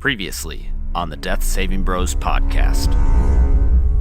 Previously on the Death Saving Bros podcast.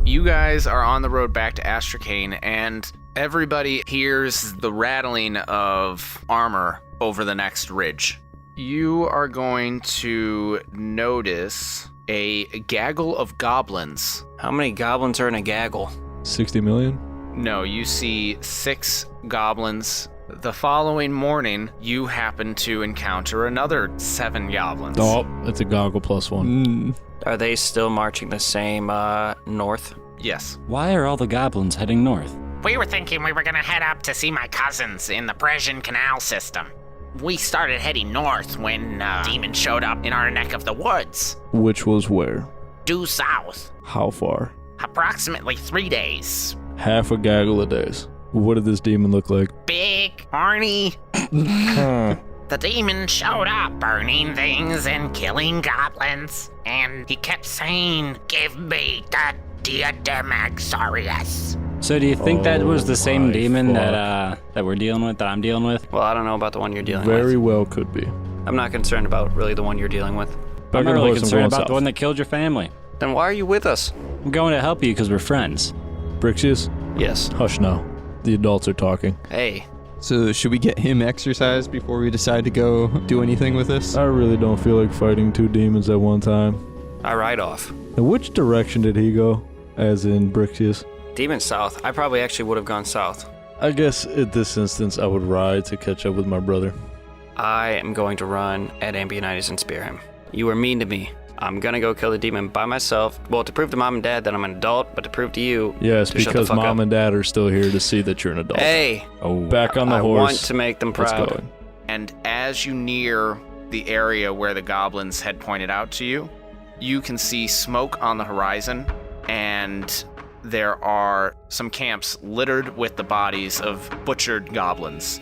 You guys are on the road back to Astracane, and everybody hears the rattling of armor over the next ridge. You are going to notice a gaggle of goblins. How many goblins are in a gaggle? 60 million? No, you see 6 goblins. The following morning, you happen to encounter another 7 goblins. Oh, that's a goggle plus one. Are they still marching the same north? Yes. Why are all the goblins heading north? We were thinking we were gonna head up to see my cousins in the Persian Canal system. We started heading north when demon showed up in our neck of the woods. Which was where? Due south. How far? Approximately 3 days. Half a gaggle of days. What did this demon look like? Big, horny. The demon showed up burning things and killing goblins. And he kept saying, "Give me the diadem Axarius." So do you think that was the same my demon fuck. that we're dealing with, that I'm dealing with? Well, I don't know about the one you're dealing Very with. well could be. I'm not concerned about really the one you're dealing with. I'm Back not on really horse, I'm concerned going about south. the one that killed your family. Then why are you with us? I'm going to help you because we're friends. Brixius? Yes. Hush now. The adults are talking. Hey, So should we get him exercised before we decide to go do anything with this? I really don't feel like fighting 2 demons at one time. I ride off. In which direction did he go? As in Brixius? Demon south. I probably actually would have gone south. I guess at this instance I would ride to catch up with my brother. I am going to run at Ambionitis and spear him. You were mean to me. I'm gonna go kill the demon by myself. Well, to prove to mom and dad that I'm an adult, but to prove to you... Yes, to shut the because fuck mom up. and dad are still here to see that you're an adult. Hey, Oh, back on the I horse. want to make them Let's proud. go. And as you near the area where the goblins had pointed out to you, you can see smoke on the horizon, and there are some camps littered with the bodies of butchered goblins.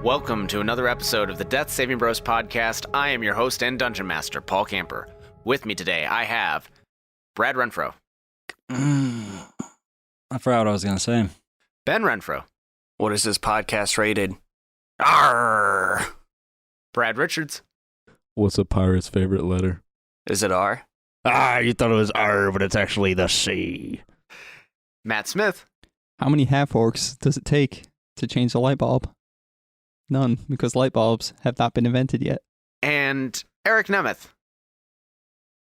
Welcome to another episode of the Death Saving Bros podcast. I am your host and dungeon master, Paul Camper. With me today, I have Brad Renfro, I forgot what I was going to say. Ben Renfro, What is this podcast rated? Arr! Brad Richards, What's a pirate's favorite letter? Is it R? You thought it was R, but it's actually the C. Matt Smith, How many half-orcs does it take to change a light bulb? None, because light bulbs have not been invented yet. and Eric Nemeth.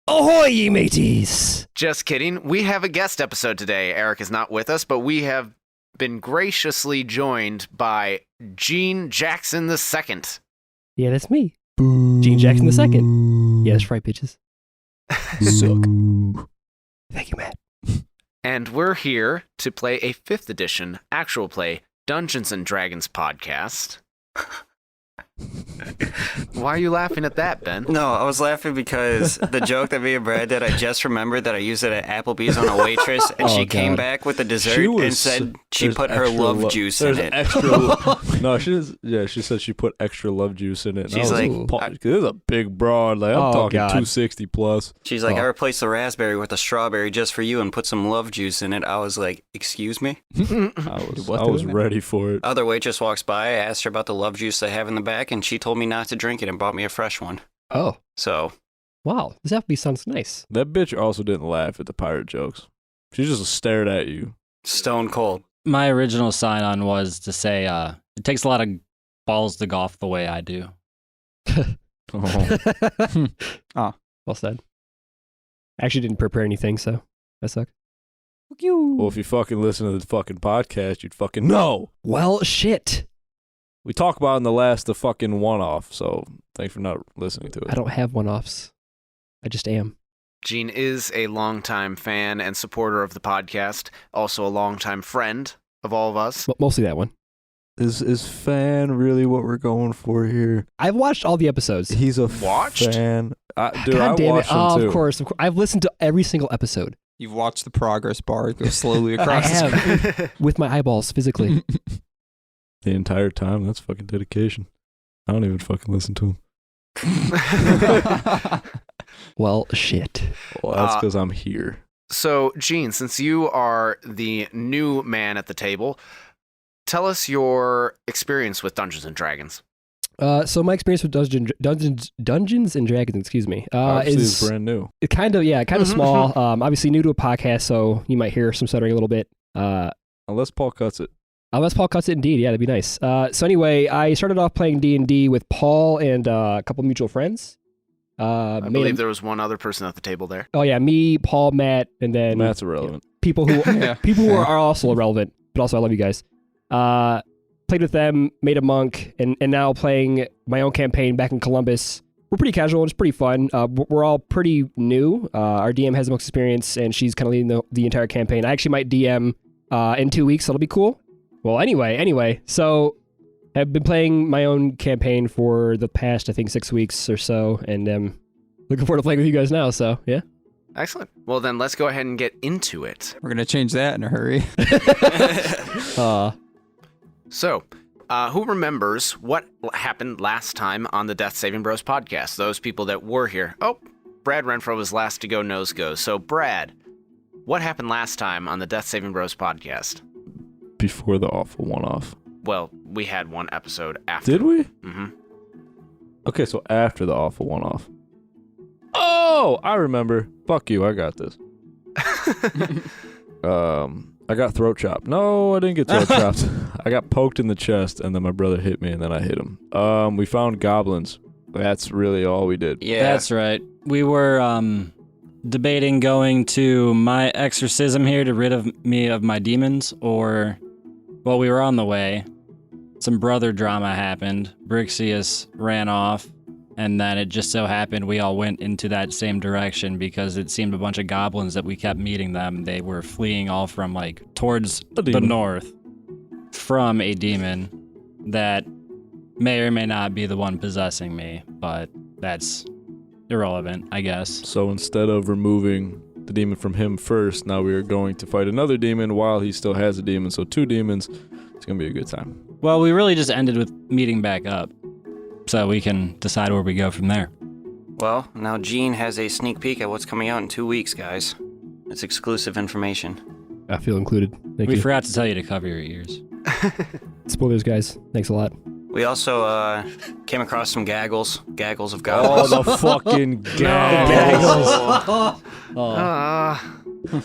Ahoy, ye mateys! Just kidding. We have a guest episode today. Eric is not with us, but we have been graciously joined by Gene Jackson II. Yeah, that's me. Gene Jackson II. Yeah, that's right, bitches. Suck. Thank you, Matt. And we're here to play a 5th edition actual play Dungeons and Dragons podcast. Why are you laughing at that, Ben? No, I was laughing because the joke that me and Brad did, I just remembered that I used it at Applebee's on a waitress, and Oh, she came God. back with the dessert She was- and said she there's put her extra love juice in there's it. Extra, no, she said she put extra love juice in it. And She's I was like, Paul, this is a big broad. Like, I'm Oh, talking God. 260 plus. She's like, Oh. I replaced the raspberry with a strawberry just for you and put some love juice in it. I was like, excuse me? I was, What I was the- ready for it. Other waitress walks by, I asked her about the love juice they have in the back, and she told me not to drink it and bought me a fresh one. Oh, So, wow. This Applebee's sounds nice. That bitch also didn't laugh at the pirate jokes. She just stared at you. stone cold. My original sign-on was to say, it takes a lot of balls to golf the way I do. Oh. Well said. I actually didn't prepare anything, so that sucked. Well, if you fucking listen to the fucking podcast, you'd fucking know. Well, shit. We talked about it in the fucking one-off, so thanks for not listening to it. I don't have one-offs. I just am. Gene is a longtime fan and supporter of the podcast, also a longtime friend of all of us. Mostly that one. Is fan really what we're going for here? I've watched all the episodes. He's a Watched? fan. Dude, God I damn it. watched him Oh, too. of course. I've listened to every single episode. You've watched the progress bar go slowly I across the screen. have. With my eyeballs, physically. The entire time. That's fucking dedication. I don't even fucking listen to him. Well, shit. Well, that's because I'm here. So, Gene, since you are the new man at the table, tell us your experience with Dungeons and Dragons. So my experience with Dungeons and Dragons, excuse me, Obviously, is it's brand new. kind of small. Obviously new to a podcast, so you might hear some stuttering a little bit. Unless Paul cuts it. Unless Paul cuts it, indeed, yeah, that'd be nice. So anyway, I started off playing D&D with Paul and a couple mutual friends. I believe there was one other person at the table there. Oh yeah, me, Paul, Matt, and then Matt's irrelevant. people who Yeah. people who are also irrelevant, but also I love you guys. Played with them, made a monk, and now playing my own campaign back in Columbus. We're pretty casual. It's pretty fun. We're all pretty new. Our DM has the most experience, and she's kind of leading the entire campaign. I actually might DM in 2 weeks, so it'll be cool. Well, anyway, so I've been playing my own campaign for the past, I think, 6 weeks or so, and looking forward to playing with you guys now, so yeah. Excellent. Well, then let's go ahead and get into it. We're going to change that in a hurry. So, who remembers what happened last time on the Death Saving Bros podcast? Those people that were here. Oh, Brad Renfro was last to go, nose goes. So, Brad, what happened last time on the Death Saving Bros podcast? Before the awful one-off. Well, we had one episode after. Did we? Mm-hmm. Okay, so after the awful one-off. Oh, I remember. Fuck you, I got this. I got throat chopped. No, I didn't get throat chopped. I got poked in the chest, and then my brother hit me, and then I hit him. We found goblins. That's really all we did. Yeah. That's right. We were debating going to my exorcism here to rid of me of my demons, or, well, we were on the way. Some brother drama happened. Brixius ran off, and then it just so happened we all went into that same direction because it seemed a bunch of goblins that we kept meeting them. They were fleeing all from, like, towards the north from a demon that may or may not be the one possessing me, but that's irrelevant, I guess. So instead of removing the demon from him first, now we are going to fight another demon while he still has a demon. So 2 demons. It's going to be a good time. Well, we really just ended with meeting back up, so we can decide where we go from there. Well, now Gene has a sneak peek at what's coming out in 2 weeks, guys. It's exclusive information. I feel included. Thank We you. forgot to tell you to cover your ears. Spoilers, guys. Thanks a lot. We also came across some gaggles of Oh, goblins. the fucking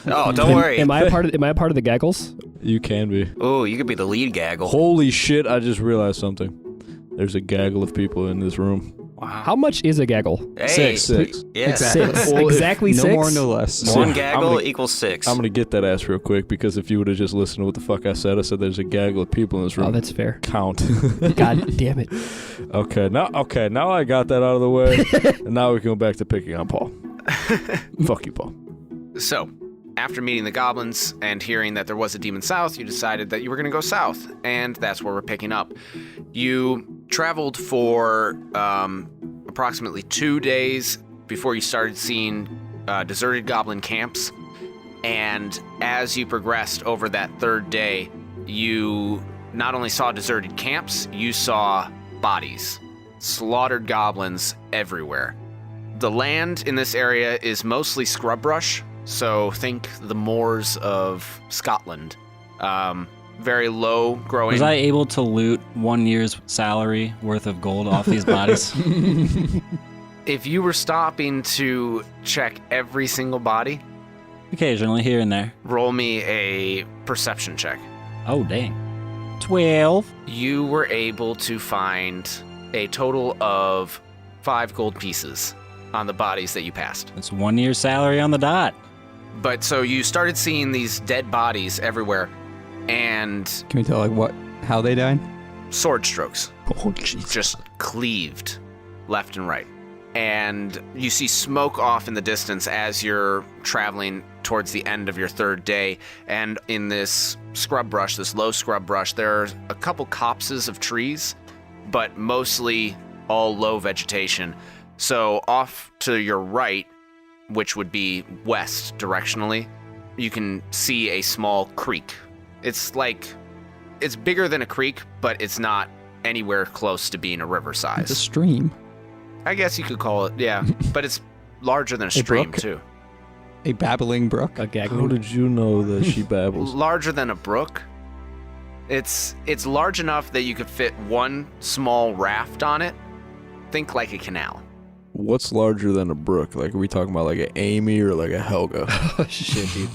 Oh, don't worry. Am I a part of the gaggles? You can be. Oh, you could be the lead gaggle. Holy shit, I just realized something. There's a gaggle of people in this room. Wow. How much is a gaggle? Hey, 6. Yeah. Six. Well, Exactly no 6? more, no less. One I'm gaggle gonna- equals 6. I'm going to get that ass real quick because if you would have just listened to what the fuck I said there's a gaggle of people in this room. Oh, that's fair. Count. God damn it. Okay, now I got that out of the way. And now we can go back to picking on Paul. Fuck you, Paul. So, after meeting the goblins and hearing that there was a demon south, you decided that you were going to go south, and that's where we're picking up. You traveled for approximately 2 days before you started seeing deserted goblin camps, and as you progressed over that 3rd day, you not only saw deserted camps, you saw bodies, slaughtered goblins everywhere. The land in this area is mostly scrub brush, so think the moors of Scotland. Very low growing. Was I able to loot 1 year's salary worth of gold off these bodies? If you were stopping to check every single body, Occasionally, here and there. roll me a perception check. Oh, dang. 12. You were able to find a total of 5 gold pieces on the bodies that you passed. That's 1 year's salary on the dot. But so you started seeing these dead bodies everywhere, and Can we tell how they died? sword strokes Oh, jeez. just cleaved left and right. and you see smoke off in the distance as you're traveling towards the end of your third day. And in this scrub brush, this low scrub brush, there are a couple copses of trees, but mostly all low vegetation. So off to your right, which would be west directionally, you can see a small creek. It's bigger than a creek, but it's not anywhere close to being a river size. It's a stream. I guess you could call it, yeah. But it's larger than a stream, brook? too. A babbling brook. A How gaggling. did you know that she babbles? Larger than a brook. It's large enough that you could fit one small raft on it. Think like a canal. What's larger than a brook? Like, are we talking about like an Amy or like a Helga? Oh, shit, dude.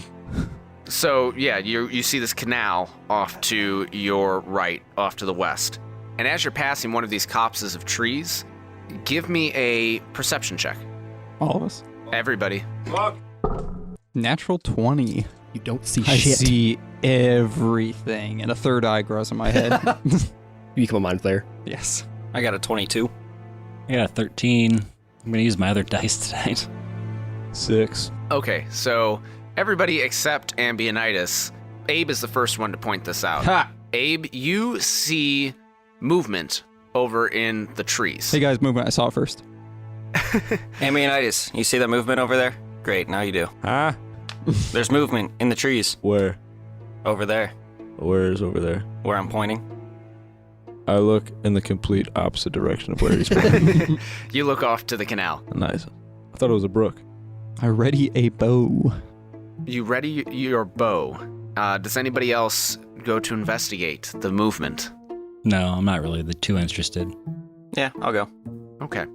So, yeah, you see this canal off to your right, off to the west. And as you're passing one of these copses of trees, give me a perception check. All of us. Everybody. Natural 20. You don't see I shit. see everything, and a third eye grows in my head. You become a mind flayer. Yes. I got a 22. I got a 13. I'm going to use my other dice tonight. 6. Okay, so everybody except Ambionitis. Abe is the first one to point this out. Ha! Abe, you see movement over in the trees. Hey guys, movement. I saw it first. Ambionitis, you see that movement over there? Great, now you do. Huh? There's movement in the trees. Where? Over there, Where is over there? where I'm pointing. I look in the complete opposite direction of where he's pointing. You look off to the canal. Nice. I thought it was a brook. I ready a bow. You ready your bow. Does anybody else go to investigate the movement? No, I'm not really too interested. Yeah, I'll go. Okay.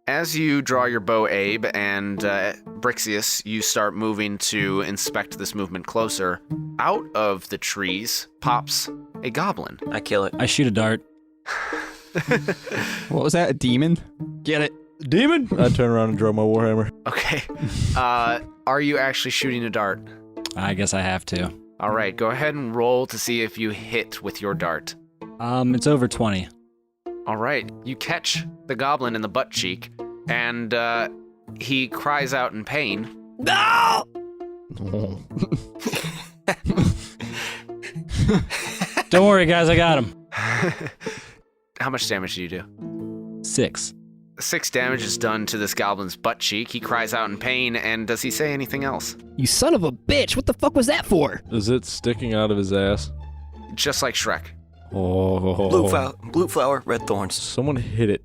As you draw your bow, Abe, and Brixius, you start moving to inspect this movement closer. Out of the trees pops a goblin. I kill it. I shoot a dart. What was that? A demon? Get it. Demon? I turn around and draw my warhammer. Okay. Are you actually shooting a dart? I guess I have to. All right, go ahead and roll to see if you hit with your dart. It's over 20. All right, you catch the goblin in the butt cheek, and he cries out in pain. No! Don't worry, guys, I got him. How much damage do you do? 6. 6 damage is done to this goblin's butt cheek. He cries out in pain, and does he say anything else? You son of a bitch! What the fuck was that for? Is it sticking out of his ass? Just like Shrek. Oh. Blue flower, red thorns. Someone hit it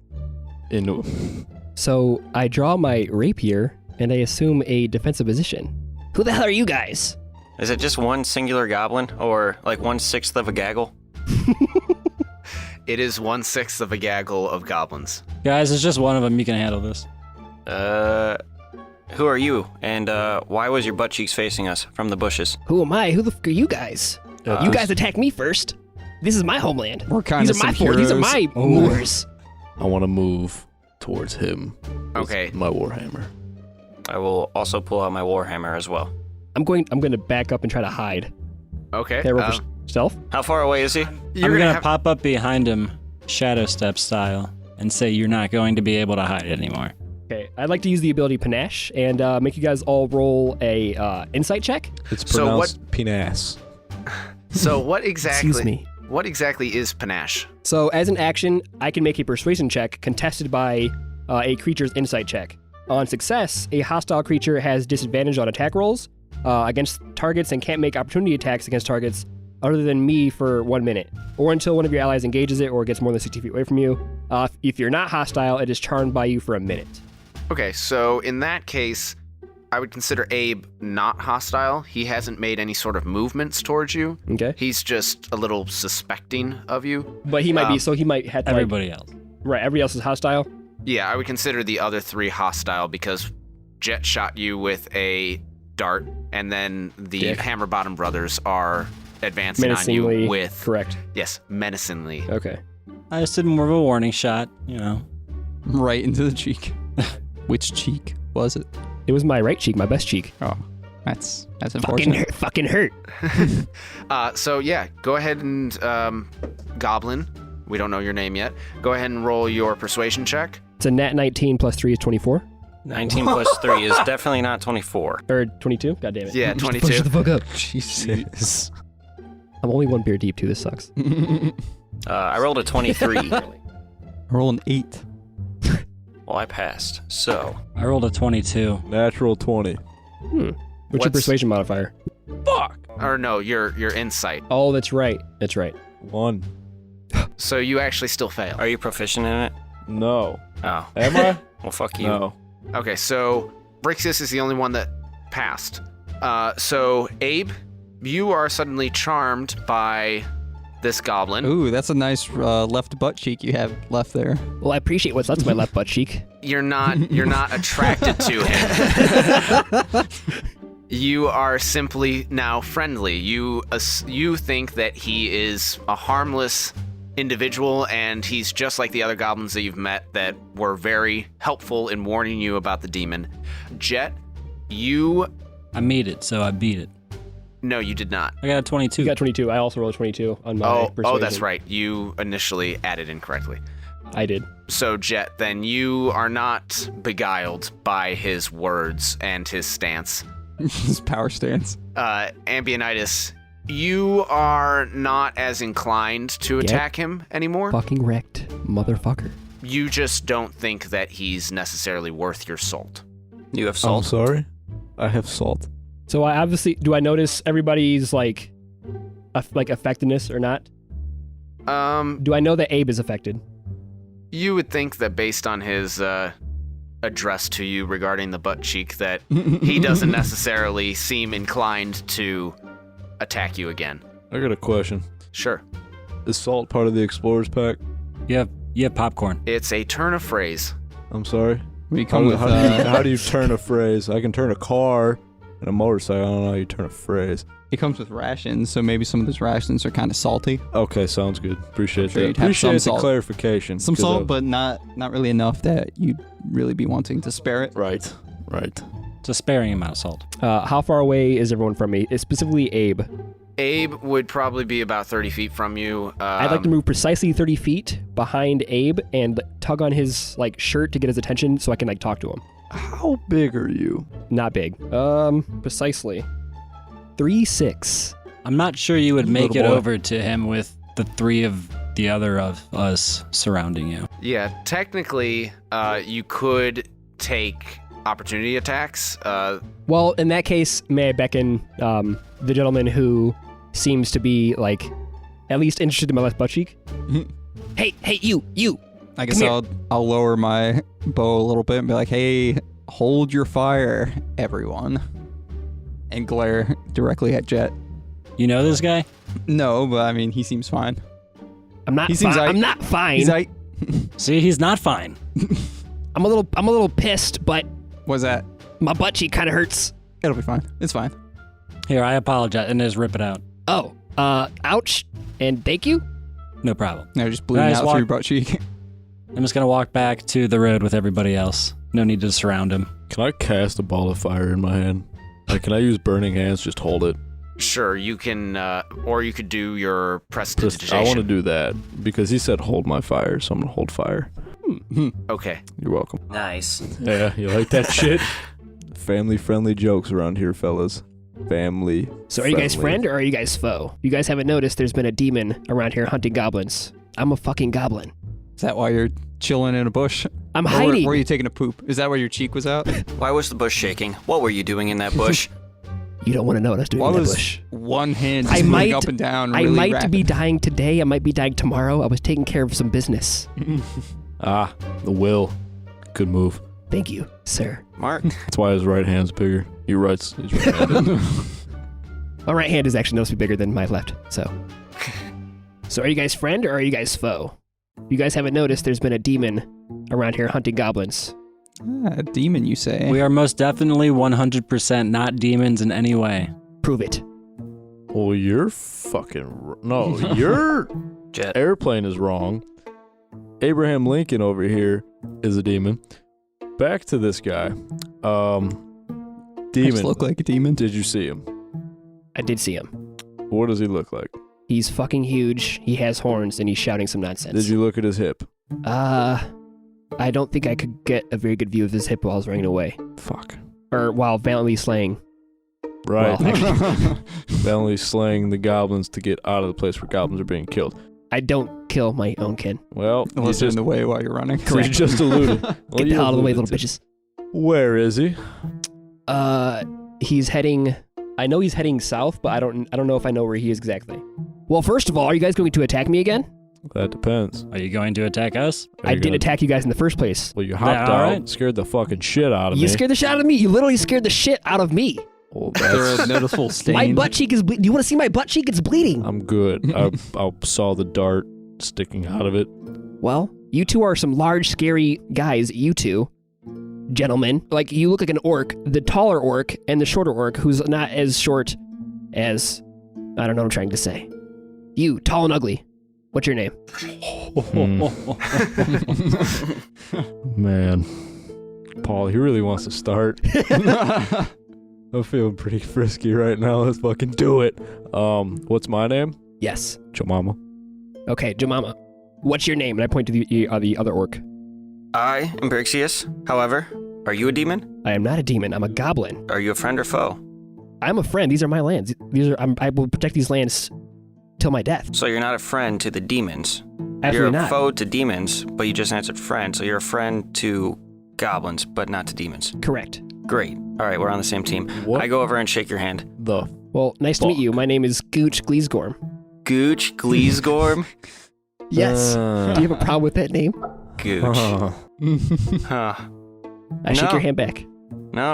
into him. So I draw my rapier and I assume a defensive position. Who the hell are you guys? Is it just one singular goblin, or like 1/6 of a gaggle? It is 1/6 of a gaggle of goblins. Guys, it's just one of them. You can handle this. Who are you? And why was your butt cheeks facing us from the bushes? Who am I? Who the fuck are you guys? You guys attacked me first. This is my homeland. We're kind of These are my some floor. These are my heroes. moors. I want to move towards him. with Okay. My warhammer. I will also pull out my warhammer as well. I'm going to back up and try to hide. Okay. Can I roll for stealth? How far away is he? You're I'm gonna gonna have- pop up behind him, shadow step style, and say you're not going to be able to hide anymore. Okay, I'd like to use the ability Panache and make you guys all roll a insight check. It's So pronounced penis. So what exactly? Excuse me. What exactly is panache? So as an action, I can make a persuasion check contested by a creature's insight check. On success, a hostile creature has disadvantage on attack rolls against targets and can't make opportunity attacks against targets other than me for 1 minute, or until one of your allies engages it or gets more than 60 feet away from you. If you're not hostile, it is charmed by you for a minute. Okay, so in that case, I would consider Abe not hostile. He hasn't made any sort of movements towards you. Okay. He's just a little suspecting of you. But he might be, so he might have to, Everybody else. right, everybody else is hostile? Yeah, I would consider the other 3 hostile because Jet shot you with a dart, and then the Dick. Hammerbottom brothers are advancing on Menacingly you with... correct. Yes, menacingly. Okay. I just did more of a warning shot, you know. Right into the cheek. Which cheek was it? It was my right cheek, my best cheek. Oh, that's Fucking unfortunate. hurt. Fucking hurt. So yeah, go ahead and Goblin. We don't know your name yet. Go ahead and roll your persuasion check. It's a nat 19 plus 3 is 24. 19 plus 3 is definitely not 24. Or 22? God damn it. Yeah, 22. Shut the fuck up. Jesus. I'm only one beer deep, too. This sucks. I rolled a 23. Roll an 8. Well, I passed. So, I rolled a 22. Natural 20. What's your What's- persuasion modifier? Fuck. Or no, your insight. Oh, that's right. That's right. 1. So you actually still fail. are you proficient in it? No. Oh. Am I? Well, fuck you. No. Okay, so Brixius is the only one that passed. So Abe, you are suddenly charmed by this goblin. Ooh, that's a nice left butt cheek you have left there. Well, I appreciate what's left of my left butt cheek. You're not attracted to him. You are simply now friendly. You think that he is a harmless individual, and he's just like the other goblins that you've met that were very helpful in warning you about the demon. Jet, I made it, so I beat it. No, you did not. I got a 22. You got 22. I also rolled a 22 on my persuasion. Oh, that's right. You initially added incorrectly. I did. So, Jet, then you are not beguiled by his words and his stance. His power stance. Ambionitis, you are not as inclined to attack him anymore. Fucking wrecked, motherfucker. You just don't think that he's necessarily worth your salt. You have I'm salt? sorry. I have salt. So I obviously, do I notice everybody's like effectiveness or not? Do I know that Abe is affected? You would think that based on his address to you regarding the butt cheek that he doesn't necessarily seem inclined to attack you again. I got a question. Sure. Is salt part of the explorer's pack? You have popcorn. It's a turn of phrase. I'm sorry. We come with. How do you turn a phrase? I can turn a car and a motorcycle. I don't know how you turn a phrase. He comes with rations, so maybe some of those rations are kind of salty. Okay, sounds good. Appreciate Sure, that. you'd have some Appreciate the salt. clarification. Some 'cause salt, but not really enough that you'd really be wanting to spare it. Right. It's a sparing amount of salt. How far away is everyone from me? Specifically Abe. Abe would probably be about 30 feet from you. I'd like to move precisely 30 feet behind Abe and tug on his shirt to get his attention so I can talk to him. How big are you? Not big. Precisely 3'6". I'm not sure you would make it Little boy. over to him with the three of the other of us surrounding you. Yeah, technically, you could take opportunity attacks. Well, in that case, may I beckon the gentleman who seems to be at least interested in my left butt cheek? Hey, you! I guess I'll lower my bow a little bit and be like, "Hey, hold your fire, everyone," and glare directly at Jet. You know this guy? No, but I mean, he seems fine. I'm not. He seems I'm not fine. He's like, See, he's not fine. I'm a little pissed, but "What's that? my butt cheek kind of hurts. It'll be fine. It's fine." Here, I apologize, and just rip it out. Oh, ouch, and thank you. No problem. No, just bleeding Guys, out through your butt cheek. I'm just gonna walk back to the road with everybody else. No need to surround him. Can I cast a ball of fire in my hand? Can I use burning hands? Just hold it. Sure, you can, or you could do your prestidigitation. I want to do that because he said hold my fire, so I'm gonna hold fire. Okay. You're welcome. Nice. Yeah, you like that shit? Family-friendly jokes around here, fellas. Family. So are you guys friendly. friend or are you guys foe? You guys haven't noticed there's been a demon around here hunting goblins. I'm a fucking goblin. Is that why you're chilling in a bush? I'm Or hiding. were you taking a poop? Is that where your cheek was out? Why was the bush shaking? What were you doing in that bush? You don't want to know what I was doing Why in that was bush. one hand I just moving might- up and down I really might rapid? be dying today. I might be dying tomorrow. I was taking care of some business. Ah, the will. Good move. Thank you, sir. Mark? That's why his right hand's bigger. He's right-handed. My right hand is actually noticeably bigger than my left. So are you guys friend or are you guys foe? You guys haven't noticed there's been a demon around here hunting goblins. A demon, you say? We are most definitely 100% not demons in any way. Prove it. Well, you're fucking... No, your Jet. airplane is wrong. Abraham Lincoln over here is a demon. Back to this guy. Just Demon. look like a demon. Did you see him? I did see him. What does he look like? He's fucking huge. He has horns and he's shouting some nonsense. Did you look at his hip? I don't think I could get a very good view of this hippo while I was running away. Fuck. Or while valiantly slaying. Right. Well, actually, Valiantly slaying the goblins to get out of the place where goblins are being killed. I don't kill my own kin. Well, Unless you they're in the way while you're running. you just alluded. Well, Get the you hell out of the way, alluded little to- bitches. Where is he? He's heading. I know he's heading south, but I don't know if I know where he is exactly. Well, first of all, are you guys going to attack me again? That depends. Are you going to attack us? Are I you didn't gonna- attack you guys in the first place. Well, you hopped all out, right. scared the fucking shit out of You me. scared the shit out of me. You literally scared the shit out of me. Well, Is there a noticeable stain? My butt cheek is. Do you want to see my butt cheek? It's bleeding. I'm good. I saw the dart sticking out of it. Well, you two are some large, scary guys. You two, gentlemen. Like you look like an orc, the taller orc and the shorter orc, who's not as short as. I don't know what I'm trying to say. You, tall and ugly. What's your name? Man, Paul, he really wants to start. I'm feeling pretty frisky right now. Let's fucking do it. What's my name? Yes. Jemima. Okay, Jemima. What's your name? And I point to the other orc. I am Brixius. However, are you a demon? I am not a demon. I'm a goblin. Are you a friend or foe? I'm a friend. These are my lands. I will protect these lands till my death. So you're not a friend to the demons. Absolutely You're a not. foe to demons, but you just answered friend, so you're a friend to goblins, but not to demons. Correct. Great. All right, we're on the same team. What I go over and shake your hand. the Well, nice to meet Fuck. you. My name is Gooch Gliezgorm. Gooch Gliezgorm? Yes. Do you have a problem with that name? Gooch. Huh. I shake No. your hand back. No.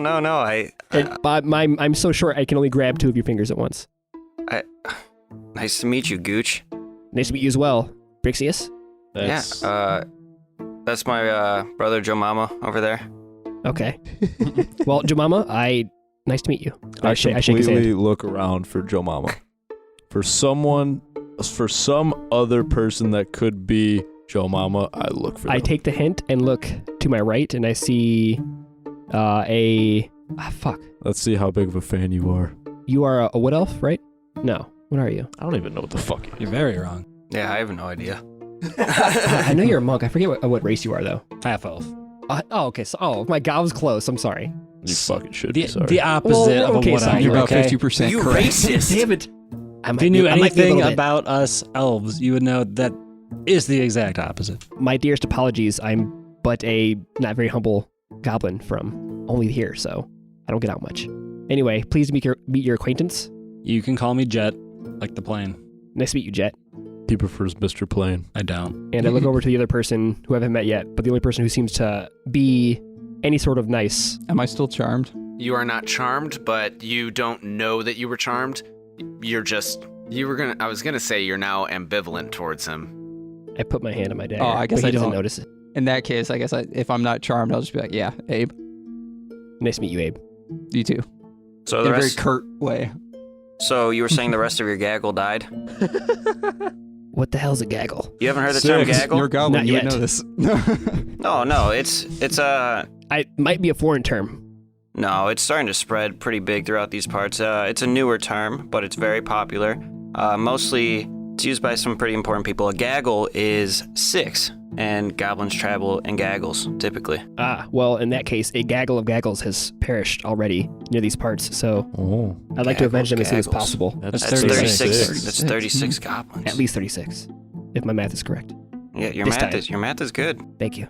I'm so short I can only grab two of your fingers at once. Nice to meet you, Gooch. Nice to meet you as well, Brixius. That's, That's my brother Joe Mama over there. Okay. Well, Jemima, nice to meet you. I shake his completely hand. look around for Joe Mama. For some other person that could be Joe Mama, I look for I them. take the hint and look to my right, and I see fuck. Let's see how big of a fan you are. You are a wood elf, right? No. What are you? I don't even know what the fuck you You're very wrong. Yeah, I have no idea. I know you're a monk. I forget what race you are, though. Half elf. Okay. So, my God, I was close. I'm sorry. You fucking should be sorry. The opposite Well, of okay, a wood sorry, elf. You're about okay? 50% You correct. racist. Damn it. If you knew I might be a anything little bit. about us elves, you would know that is the exact opposite. My dearest apologies. I'm but a not very humble goblin from only here, so I don't get out much. Anyway, pleased to meet your acquaintance. You can call me Jet, like the plane. Nice to meet you, Jet. He prefers Mr. Plain. I don't. And I look over to the other person who I haven't met yet, but the only person who seems to be any sort of nice. Am I still charmed? You are not charmed, but you don't know that you were charmed. I was gonna say you're now ambivalent towards him. I put my hand on my dagger. Oh, I guess but he I doesn't don't. notice it. In that case, I guess if I'm not charmed, I'll just be like, yeah, Abe, Nice to meet you, Abe. you too. So In the a very rest. curt way. So you were saying the rest of your gaggle died? What the hell's a gaggle? You haven't heard the term Six. gaggle? You're a goblin, Not you yet. would know this. No. It's Might be a foreign term. No, it's starting to spread pretty big throughout these parts. It's a newer term, but it's very popular. Mostly, it's used by some pretty important people. A gaggle is 6, and goblins travel in gaggles, typically. Well, in that case, a gaggle of gaggles has perished already near these parts, so Oh. I'd like to avenge them as soon as Gaggles. possible. That's That's 36. 36. That's 36 goblins. At least 36, if my math is correct. Yeah, your this time. math is good. Thank you.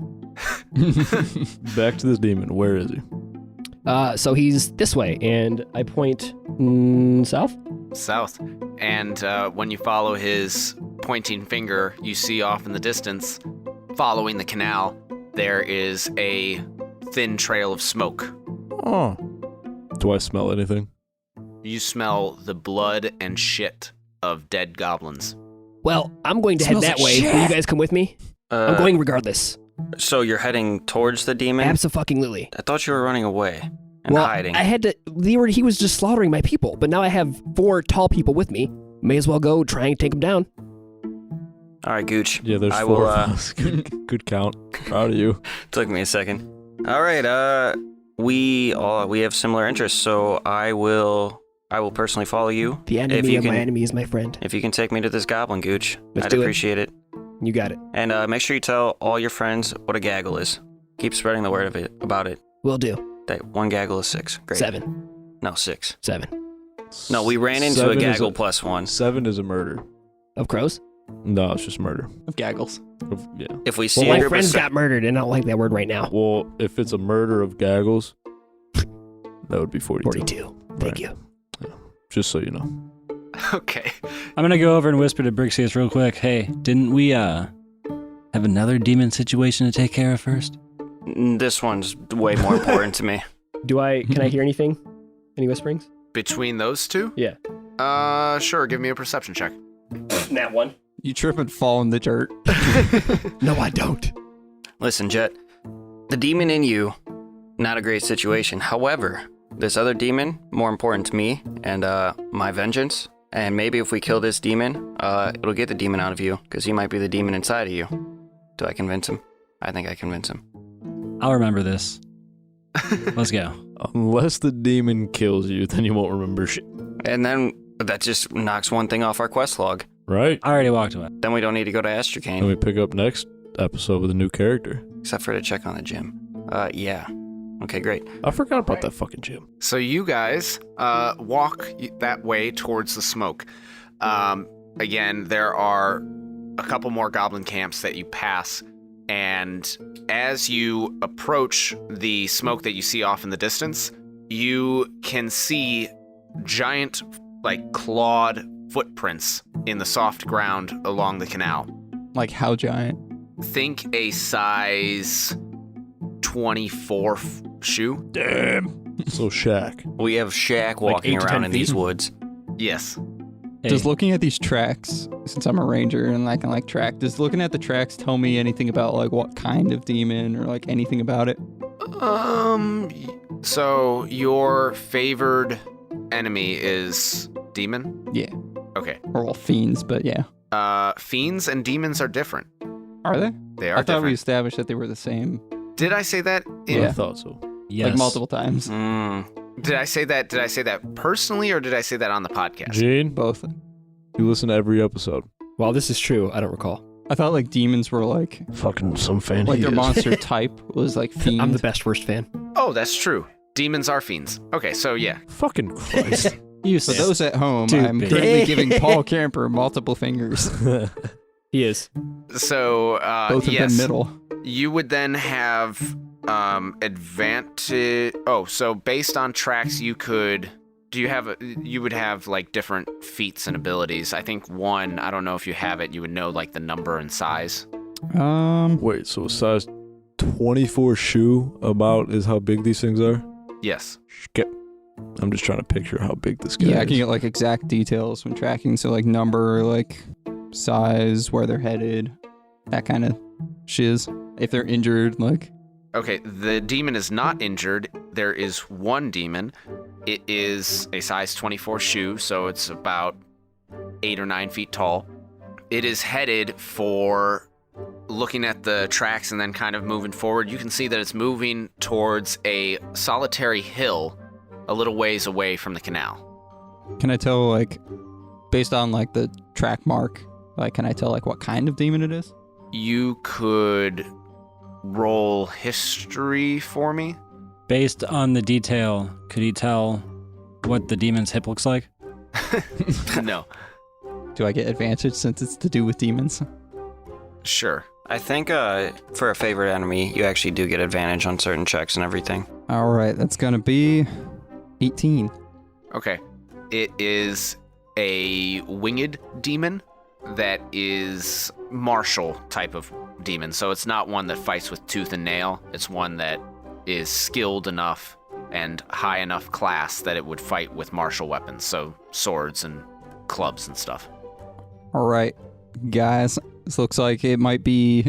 Back to this demon. Where is he? So he's this way, and I point south. South. And when you follow his pointing finger, you see off in the distance, following the canal, there is a thin trail of smoke. Oh. Do I smell anything? You smell the blood and shit of dead goblins. Well, I'm going to head Smells that like way. Will you guys come with me? I'm going regardless. So you're heading towards the demon? Abso-fucking-lutely. I thought you were running away and Well, hiding. I had to. He was just slaughtering my people, but now I have 4 tall people with me. May as well go try and take them down. All right, Gooch. Yeah, there's I 4 will, of us. Good count. Proud of you. Took me a second. All right. We have similar interests, so I will personally follow you. The If enemy you of my can- enemy is my friend. If you can take me to this goblin, Gooch, Let's I'd do it. appreciate it. You got it. And make sure you tell all your friends what a gaggle is. Keep spreading the word about it. Will do. That 1 gaggle is 6. Great. 7. No, 6. 7. 7. No, we ran into a gaggle plus 1. 7 is a murder. Of crows? No, it's just murder. Of gaggles. Yeah. If we see Well, my 100%, friends got murdered, and I don't like that word right now. Well, if it's a murder of gaggles, that would be 42. 42. Thank you. Just so you know. Okay. I'm gonna go over and whisper to Brixius real quick. Hey, didn't we have another demon situation to take care of first? this one's way more important to me. Can I hear anything? Any whisperings? Between those two? Yeah. Sure. Give me a perception check. That one. You trip and fall in the dirt. No, I don't. Listen, Jet, the demon in you, not a great situation. However, this other demon, more important to me and my vengeance. And maybe if we kill this demon, it'll get the demon out of you, because he might be the demon inside of you. Do I convince him? I think I convince him. I'll remember this. Let's go. Unless the demon kills you, then you won't remember shit. And then that just knocks one thing off our quest log. Right? I already walked away. Then we don't need to go to And Astrakane, we pick up next episode with a new character. except for to check on the gym. Yeah. Okay, great. I forgot about that fucking gym. So you guys walk that way towards the smoke. Again, there are a couple more goblin camps that you pass, and as you approach the smoke that you see off in the distance, you can see giant, clawed footprints in the soft ground along the canal. Like how giant? Think a size 24 shoe. Damn. So Shaq. We have Shaq Like walking 8 to 10 around in these feet? woods. Yes. Hey, Does looking at these tracks, since I'm a ranger and I can track, does looking at the tracks tell me anything about what kind of demon or anything about it? So your favored enemy is demon? Yeah. Okay. Or all fiends, but yeah. Fiends and demons are different. Are they? They are I thought we different. established that they were the same Did I say that? Yeah. I thought so. yes. multiple times. Did I say that? Did I say that personally, or did I say that on the podcast? Gene, Both. you listen to every episode. Well, this is true. I don't recall. I thought demons were Fucking some fan. their monster type was fiend. I'm the best worst fan. Oh, that's true. Demons are fiends. Okay, so yeah. Fucking Christ. You For said those at home, Stupid. I'm currently giving Paul Camper multiple fingers. He is. So Both of yes, them middle. you would then have advantage. Oh, so based on tracks, you could. Do you have? You would have different feats and abilities. I think one. I don't know if you have it. You would know the number and size. Wait, so a size 24 shoe about is how big these things are? Yes. I'm just trying to picture how big this guy Yeah, I is. can get exact details when tracking. So number, size, where they're headed, that kind of shiz. If they're injured, Okay, the demon is not injured. There is one demon. It is a size 24 shoe, so it's about 8 or 9 feet tall. It is headed for, looking at the tracks and then kind of moving forward, you can see that it's moving towards a solitary hill a little ways away from the canal. can I tell, based on, the track mark, can I tell, what kind of demon it is? You could roll history for me. based on the detail, could you tell what the demon's hip looks like? No. Do I get advantage since it's to do with demons? Sure. I think for a favorite enemy, you actually do get advantage on certain checks and everything. All right, that's going to be 18. Okay. It is a winged demon that is martial type of demon. So it's not one that fights with tooth and nail. It's one that is skilled enough and high enough class that it would fight with martial weapons. So swords and clubs and stuff. All right, guys, this looks like it might be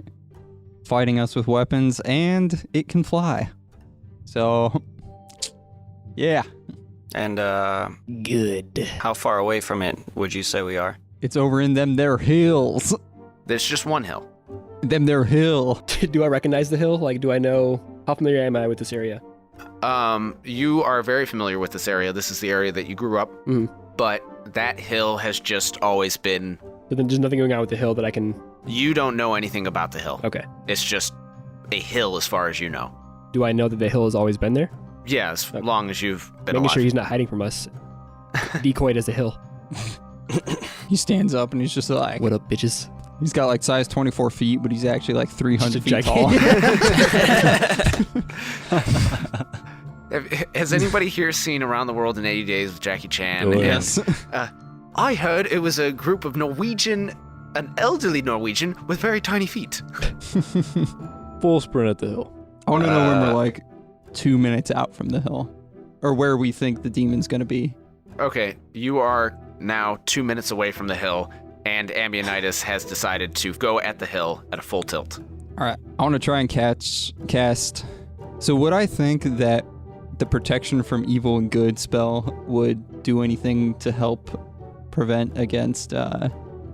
fighting us with weapons, and it can fly. So, yeah, And Good. how far away from it would you say we are? it's over in them there hills. There's just one hill. Them there hill. Do I recognize the hill? Do I know? How familiar am I with this area? You are very familiar with this area. This is the area that you grew up. Mhm. But that hill has just always been. But then there's nothing going on with the hill that I can You don't know anything about the hill. Okay. It's just a hill as far as you know. Do I know that the hill has always been there? Yeah, as long as you've been Making alive. sure he's not hiding from us. Decoyed as a hill. He stands up and he's just like, What up, bitches? he's got like size 24 feet, but he's actually like 300 Just a feet tall. Has anybody here seen Around the World in 80 Days with Jackie Chan? Oh, And, Yes. I heard it was a group of an elderly Norwegian with very tiny feet. Full sprint at the hill. I want to know when we're like 2 minutes out from the hill, or where we think the demon's gonna be. Okay, you are now 2 minutes away from the hill, and Ambionitis has decided to go at the hill at a full tilt. All right, I want to try and cast. So would I think that the protection from evil and good spell would do anything to help prevent against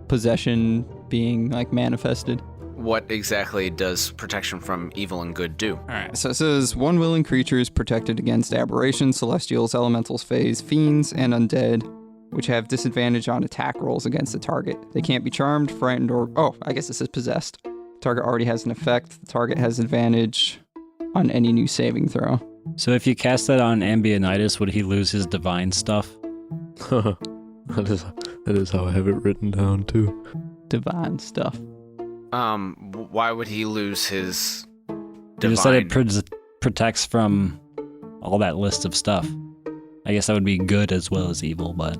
possession being like manifested? What exactly does protection from evil and good do? All right, so it says one willing creature is protected against aberrations, celestials, elementals, fays, fiends, and undead, which have disadvantage on attack rolls against the target. They can't be charmed, frightened, or I guess this is possessed. Target already has an effect. The target has advantage on any new saving throw. So if you cast that on Ambionitis, would he lose his divine stuff? That is how I have it written down too. Divine stuff. Why would he lose his You just said it divine? protects from all that list of stuff. I guess that would be good as well as evil, but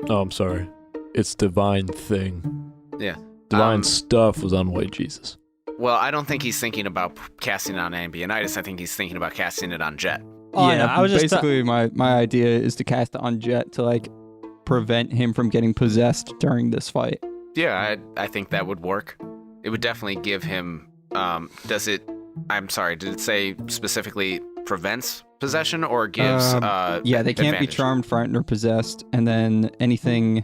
Oh, I'm sorry. It's divine thing. Yeah. Divine stuff was on White Jesus. Well, I don't think he's thinking about casting it on Ambionitis. I think he's thinking about casting it on Jet. Oh, yeah, no, I was just basically my idea is to cast it on Jet to like prevent him from getting possessed during this fight. Yeah, I think that would work. It would definitely give him. Does it? I'm sorry. Did it say specifically prevents possession or gives? Yeah, they can't be advantage? charmed, frightened, or possessed, and then anything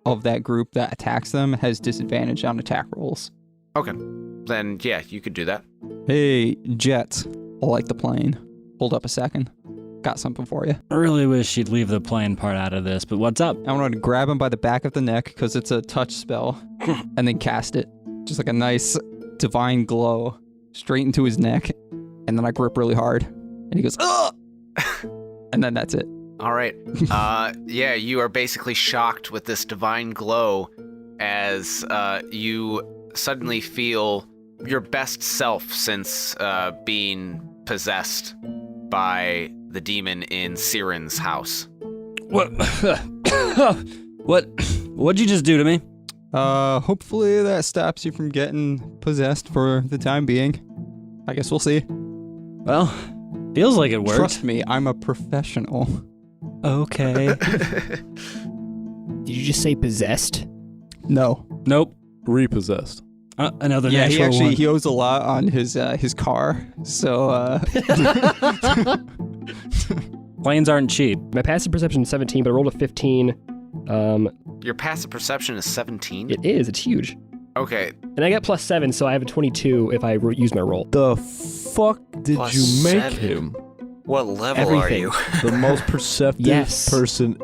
of that group that attacks them has disadvantage on attack rolls. Okay, then yeah, you could do that. Hey, Jet, I like the plane. Hold up a second. Got something for you. I really wish you'd leave the plane part out of this, but what's up? I want to grab him by the back of the neck because it's a touch spell, and then cast it. Just like a nice divine glow straight into his neck, and then I grip really hard, and he goes, ugh! And then that's it. All right. Yeah, you are basically shocked with this divine glow as you suddenly feel your best self since being possessed by the demon in Siren's house. What? What'd you just do to me? Hopefully that stops you from getting possessed for the time being. I guess we'll see. Well, feels like it worked. Trust me, I'm a professional. Okay. Did you just say possessed? No. Nope. Repossessed. Another Yeah, natural one. he owes a lot on his car. So Planes aren't cheap. My passive perception is 17, but I rolled a 15. Your passive perception is 17? It is. It's huge. Okay. And I got plus 7, so I have a 22 if I use my roll. The fuck did Plus you make 7. him What level are Everything. you? the most perceptive Yes. person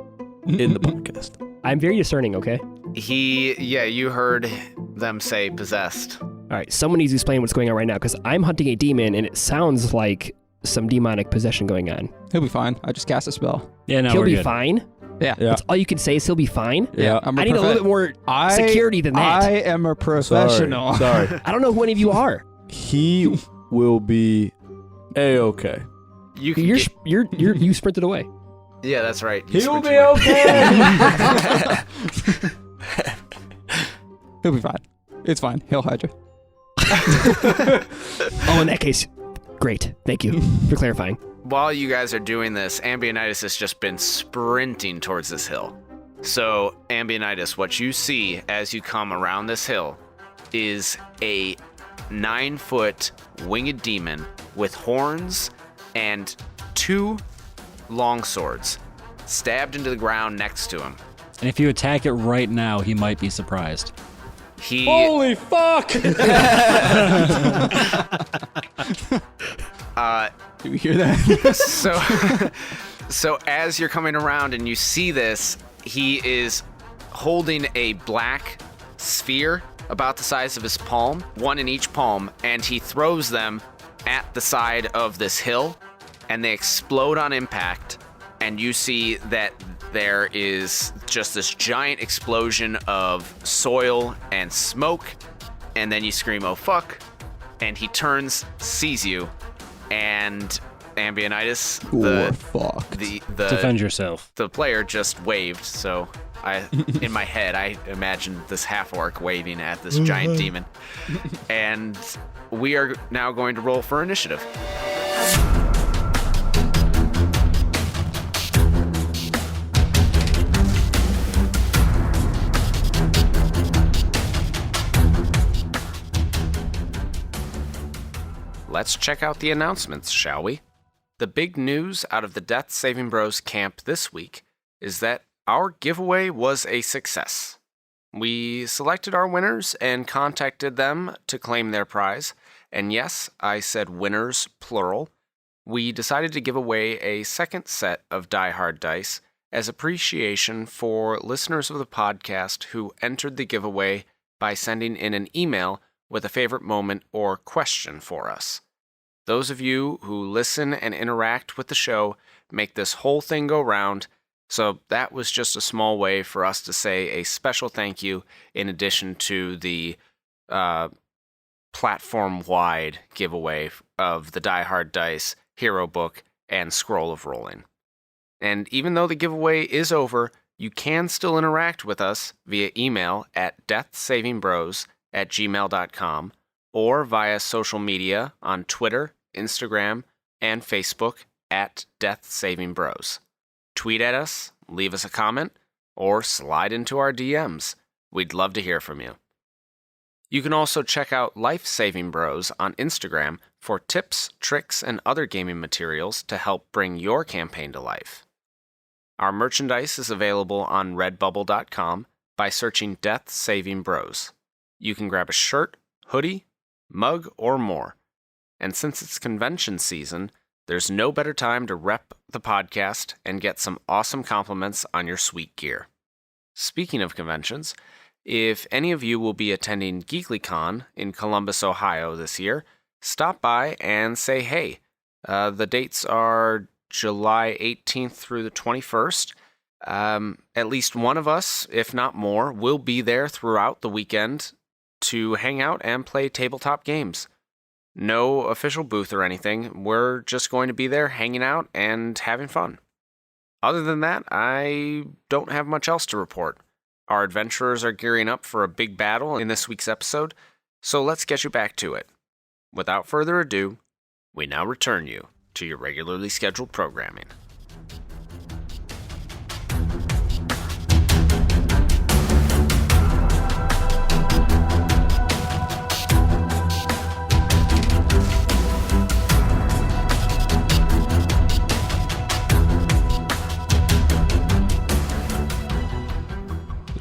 in the podcast? I'm very discerning, okay? You heard them say possessed. All right, someone needs to explain what's going on right now, because I'm hunting a demon, and it sounds like some demonic possession going on. he'll be fine. I just cast a spell. Yeah, no, he'll we're be good. fine? Yeah. Yeah. That's all you can say is he'll be fine? Yeah. I'm I need a little bit more security than that. I am a professional. Sorry. I don't know who any of you are. He will be A-okay. You can You sprinted away. Yeah, that's right. You He'll switch be away. okay. He'll be fine. It's fine. He'll hide you. Oh, in that case, great. Thank you for clarifying. While you guys are doing this, Ambionitis has just been sprinting towards this hill. So, Ambionitis, what you see as you come around this hill is a 9-foot winged demon with horns and 2 long swords stabbed into the ground next to him. And if you attack it right now, he might be surprised. He Holy fuck! Do we hear that? so as you're coming around and you see this, he is holding a black sphere about the size of his palm, one in each palm, and he throws them at the side of this hill, and they explode on impact, and you see that there is just this giant explosion of soil and smoke, and then you scream, "Oh fuck," and he turns, sees you, and Ambionitis, the defend yourself. The player just waved, so in my head, I imagined this half-orc waving at this giant demon. And we are now going to roll for initiative. Let's check out the announcements, shall we? The big news out of the Death Saving Bros camp this week is that our giveaway was a success. We selected our winners and contacted them to claim their prize. And yes, I said winners, plural. We decided to give away a second set of Die Hard dice as appreciation for listeners of the podcast who entered the giveaway by sending in an email with a favorite moment or question for us. Those of you who listen and interact with the show make this whole thing go round, so that was just a small way for us to say a special thank you in addition to the platform-wide giveaway of the Die Hard Dice, Hero Book, and Scroll of Rolling. And even though the giveaway is over, you can still interact with us via email at deathsavingbros@gmail.com or via social media on Twitter, Instagram, and Facebook at deathsavingbros. Tweet at us, leave us a comment, or slide into our DMs. We'd love to hear from you. You can also check out Life Saving Bros on Instagram for tips, tricks, and other gaming materials to help bring your campaign to life. Our merchandise is available on redbubble.com by searching Death Saving Bros. You can grab a shirt, hoodie, mug, or more. And since it's convention season, there's no better time to rep the podcast and get some awesome compliments on your sweet gear. Speaking of conventions, if any of you will be attending GeeklyCon in Columbus, Ohio this year, stop by and say hey. The dates are July 18th through the 21st. At least one of us, if not more, will be there throughout the weekend to hang out and play tabletop games. No official booth or anything. We're just going to be there hanging out and having fun. Other than that, I don't have much else to report. Our adventurers are gearing up for a big battle in this week's episode, so let's get you back to it. Without further ado, we now return you to your regularly scheduled programming.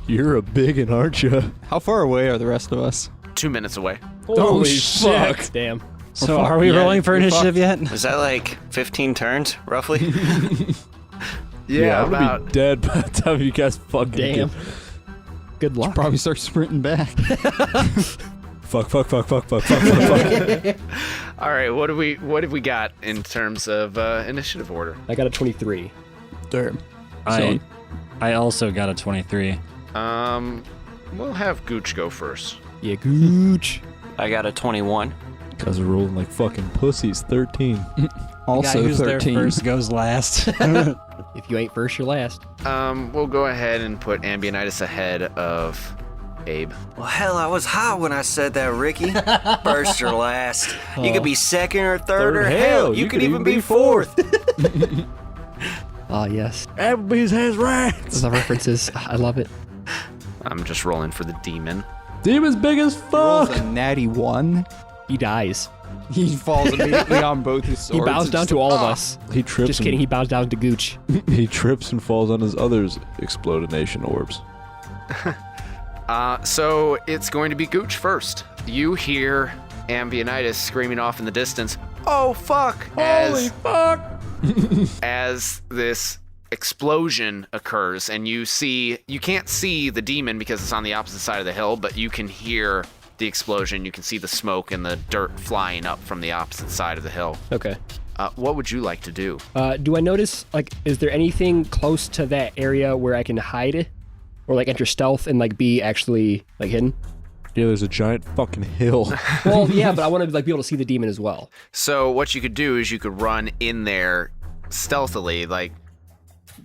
You're a biggin', aren't you? How far away are the rest of us? 2 minutes away. Holy fuck. shit. Damn. So are we rolling for initiative yet? Was that like 15 turns, roughly? Yeah, I'm gonna be dead by the time you guys fucking Damn. get... Good luck. Probably start sprinting back. Fuck. All right, what have we got in terms of initiative order? I got a 23. Damn. I also got a 23. We'll have Gooch go first. Yeah, Gooch. I got a 21. Guys are rolling like fucking pussies. 13. Also the guy who's 13. there first goes last. If you ain't first, you're last. We'll go ahead and put Ambionitis ahead of Abe. Well, hell, I was hot when I said that, Ricky. First or last. You could be second or third, or hell, you could even be fourth. Ah, yes. Applebee's has rats. The references. I love it. I'm just rolling for the demon. Demon's big as Rolls fuck. a natty 1. He dies. He falls immediately on both his swords. He bows and down just to all of ah. us. He trips. Just kidding. He bows down to Gooch. He trips and falls on his other's explodination orbs. So it's going to be Gooch first. You hear Ambionitis screaming off in the distance, "Oh fuck!" Holy fuck! as this explosion occurs, and you can't see the demon because it's on the opposite side of the hill, but you can hear the explosion. You can see the smoke and the dirt flying up from the opposite side of the hill. Okay. What would you like to do? Do I notice, like, is there anything close to that area where I can hide? Or, like, enter stealth and, like, be actually, like, hidden? Yeah, there's a giant fucking hill. Well, yeah, but I want to, like, be able to see the demon as well. So what you could do is you could run in there stealthily, like,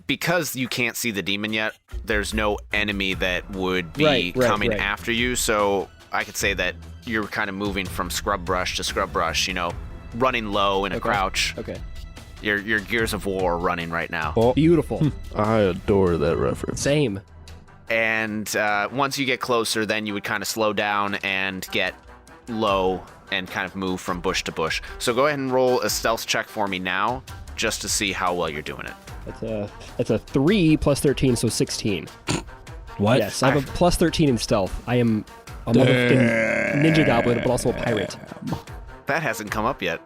because you can't see the demon yet, there's no enemy that would be coming after you, so I could say that you're kind of moving from scrub brush to scrub brush, running low in a crouch. Okay. Your Gears of War running right now. Oh, Beautiful. I adore that reference. Same. And once you get closer, then you would kind of slow down and get low and kind of move from bush to bush. So go ahead and roll a stealth check for me now, just to see how well you're doing it. That's a 3 plus 13, so 16. What? Yes, I have a plus 13 in stealth. I am a motherfucking ninja goblin, but also a pirate. That hasn't come up yet.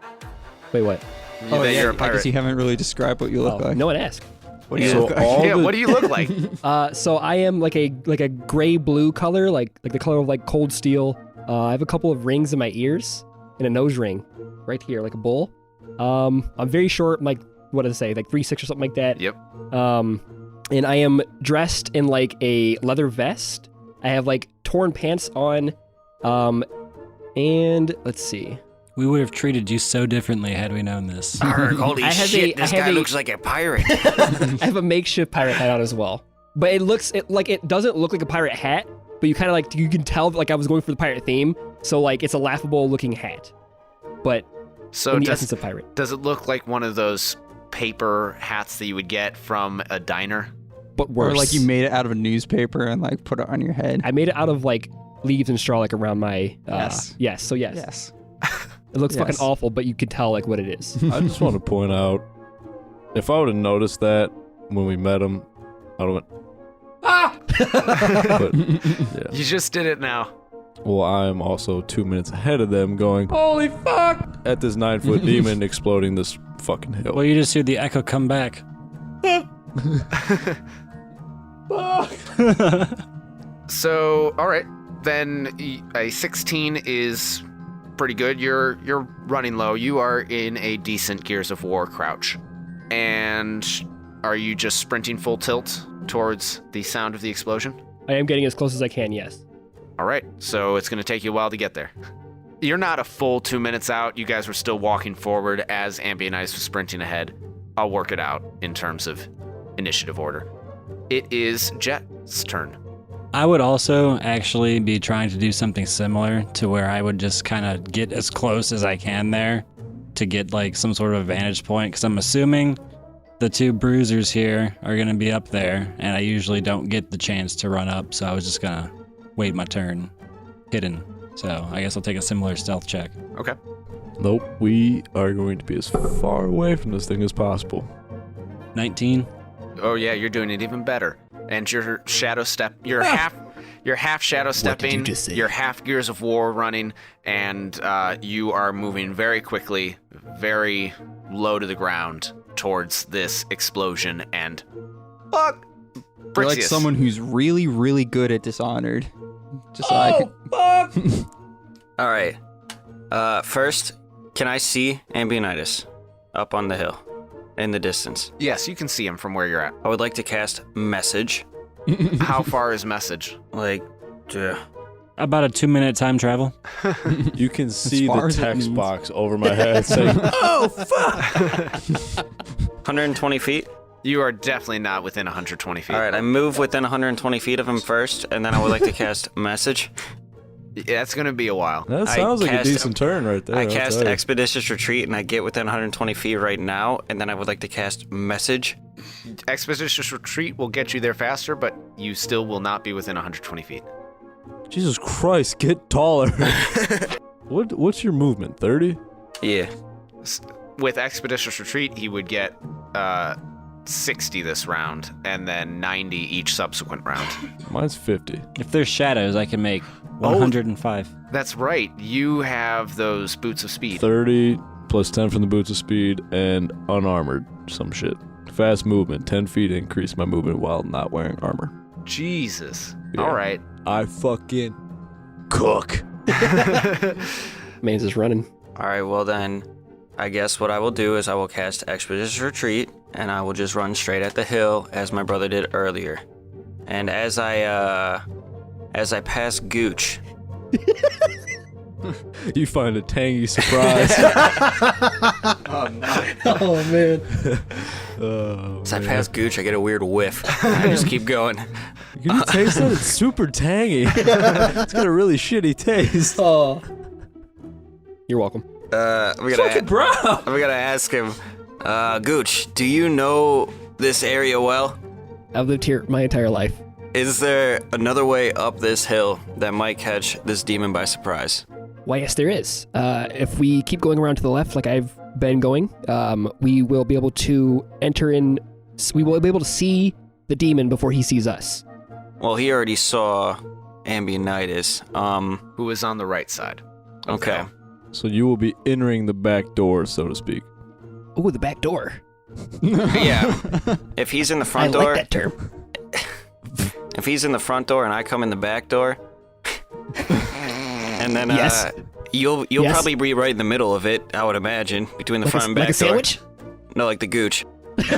Wait, what? That you're a I pirate. guess you haven't really described what you look like. No one asked. What do you look like? What do you look like? So I am like a gray-blue color, like the color of like cold steel. I have a couple of rings in my ears and a nose ring right here, like a bull. I'm very short, like what did I say, like 3'6" or something like that. Yep. And I am dressed in like a leather vest. I have like torn pants on. And let's see. We would have treated you so differently had we known this. Holy shit, this guy looks like a pirate. I have a makeshift pirate hat on as well. But it doesn't look like a pirate hat, but you kind of like, you can tell that like I was going for the pirate theme. So like it's a laughable looking hat. But So in the essence of pirate. Does it look like one of those paper hats that you would get from a diner? But worse. Or like you made it out of a newspaper and like put it on your head. I made it out of like leaves and straw like around my Yes. Yes, so yes. Yes. It looks Yes. fucking awful, but you can tell like what it is. I just want to point out, if I would have noticed that when we met him, I would have went, but, yeah. You just did it now. Well, I am also 2 minutes ahead of them going, holy fuck, at this 9-foot demon exploding this fucking hill. Well, you just hear the echo come back. So, all right, then a 16 is pretty good. You're running low. You are in a decent Gears of War crouch. And are you just sprinting full tilt towards the sound of the explosion? I am getting as close as I can, yes. All right, so it's going to take you a while to get there. You're not a full 2 minutes out. You guys were still walking forward as Ambionitis was sprinting ahead. I'll work it out in terms of initiative order. It is Jet's turn. I would also actually be trying to do something similar to where I would just kind of get as close as I can there to get like some sort of vantage point, because I'm assuming the two bruisers here are going to be up there, and I usually don't get the chance to run up, so I was just going to wait my turn hidden. So I guess I'll take a similar stealth check. Okay. Nope, we are going to be as far away from this thing as possible. 19. Oh yeah, you're doing it even better. And you're shadow step. You're half shadow stepping. You're half Gears of War running, and you are moving very quickly, very low to the ground towards this explosion. And fuck, You're like Brixius. someone who's really, really good at Dishonored. Just so I could... All right. First, can I see Ambionitis up on the hill in the distance? Yes, you can see him from where you're at. I would like to cast Message. How far is message? Like, About a 2-minute time travel. You can see far the as it text means. box over my head saying, 120 feet? You are definitely not within 120 feet. All right, I move within 120 feet of him first, and then I would like to cast Message. Yeah, it's gonna be a while. that I sounds like a cast- decent turn right there. I I'll cast tell you. Expeditious Retreat, and I get within 120 feet right now, and then I would like to cast Message. Expeditious Retreat will get you there faster, but you still will not be within 120 feet. Jesus Christ, get taller. What's your movement, 30? Yeah. With Expeditious Retreat, he would get 60 this round, and then 90 each subsequent round. Mine's 50. If there's shadows, I can make 105. That's right. You have those boots of speed. 30 plus 10 from the boots of speed and unarmored some shit. Fast movement, 10 feet increase my movement while not wearing armor. Jesus. Yeah. All right. I fucking cook. Man's is running. All right, well then, I guess what I will do is I will cast Expeditious Retreat, and I will just run straight at the hill as my brother did earlier. And as I pass Gooch, You find a tangy surprise. Oh man. Oh, as I pass Gooch, I get a weird whiff. And I just keep going. Can you taste that? It's super tangy. It's got a really shitty taste. Oh. You're welcome. We gotta ask him, Gooch, do you know this area well? I've lived here my entire life. Is there another way up this hill that might catch this demon by surprise? Why, yes, there is. If we keep going around to the left, like I've been going, we will be able to enter in. We will be able to see the demon before he sees us. Well, he already saw Ambionitis. Who is on the right side? Okay. So you will be entering the back door, so to speak. Ooh, the back door. Yeah. If he's in the I front like door, that term. if he's in the front door and I come in the back door, and then Yes. you'll Yes. probably be right in the middle of it, I would imagine, between the Like front a, and back like a sandwich? door. No, like the Gooch. But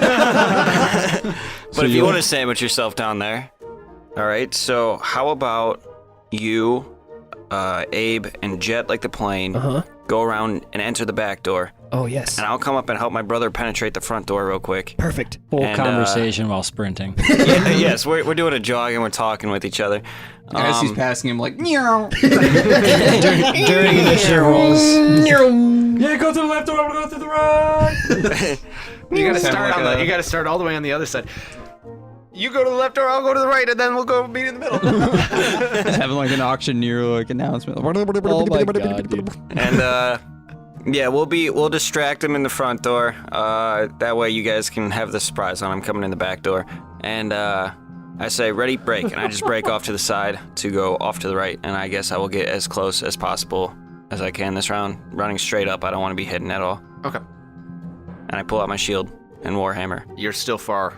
So if you you'll- want to sandwich yourself down there, all right. So how about you, Abe, and Jet like the plane, Uh-huh. go around and enter the back door, Oh, yes. and I'll come up and help my brother penetrate the front door real quick. Perfect. Full And, conversation while sprinting. Yes, we're doing a jog and we're talking with each other. As he's passing him, like, meow. During initiative rolls. Yeah, go to the left door. I'm gonna go to the right. You gotta Sound start like on the. a- You gotta start all the way on the other side. You go to the left or I'll go to the right, and then we'll go meet in the middle. Having like an auctioneer like announcement. Oh my god, dude. And yeah, we'll distract him in the front door. That way you guys can have the surprise on him coming in the back door. And I say ready, break, and I just break off to the side to go off to the right. And I guess I will get as close as possible as I can this round, running straight up. I don't want to be hidden at all. Okay. And I pull out my shield and warhammer. You're still far